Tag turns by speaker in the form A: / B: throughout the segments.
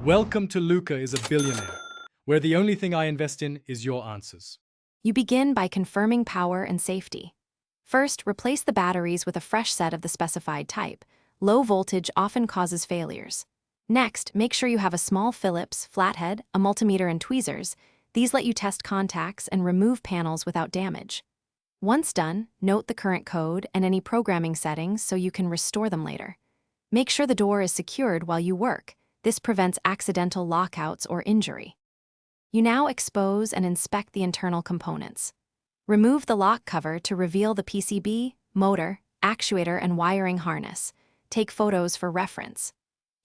A: Welcome to Luca is a billionaire, where the only thing I invest in is your answers.
B: You begin by confirming power and safety. First, replace the batteries with a fresh set of the specified type. Low voltage often causes failures. Next, make sure you have a small Phillips, flathead, a multimeter and tweezers. These let you test contacts and remove panels without damage. Once done, note the current code and any programming settings so you can restore them later. Make sure the door is secured while you work. This prevents accidental lockouts or injury. You now expose and inspect the internal components. Remove the lock cover to reveal the PCB, motor, actuator, and wiring harness. Take photos for reference.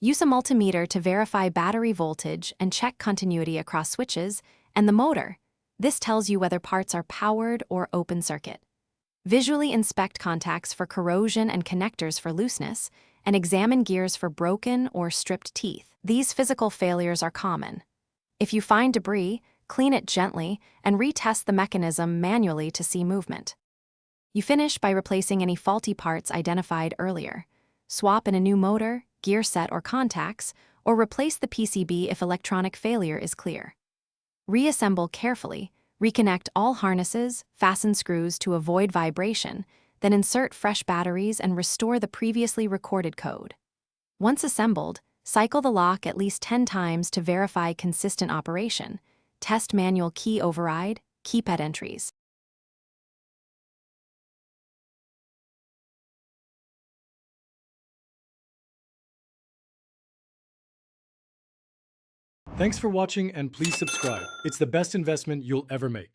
B: Use a multimeter to verify battery voltage and check continuity across switches and the motor. This tells you whether parts are powered or open circuit. Visually inspect contacts for corrosion and connectors for looseness, and examine gears for broken or stripped teeth. These physical failures are common. If you find debris, clean it gently and retest the mechanism manually to see movement. You finish by replacing any faulty parts identified earlier. Swap in a new motor, gear set, or contacts, or replace the PCB if electronic failure is clear. Reassemble carefully, reconnect all harnesses, fasten screws to avoid vibration, then insert fresh batteries and restore the previously recorded code. Once assembled, cycle the lock at least 10 times to verify consistent operation. Test manual key override, keypad entries.
A: Thanks for watching and please subscribe. It's the best investment you'll ever make.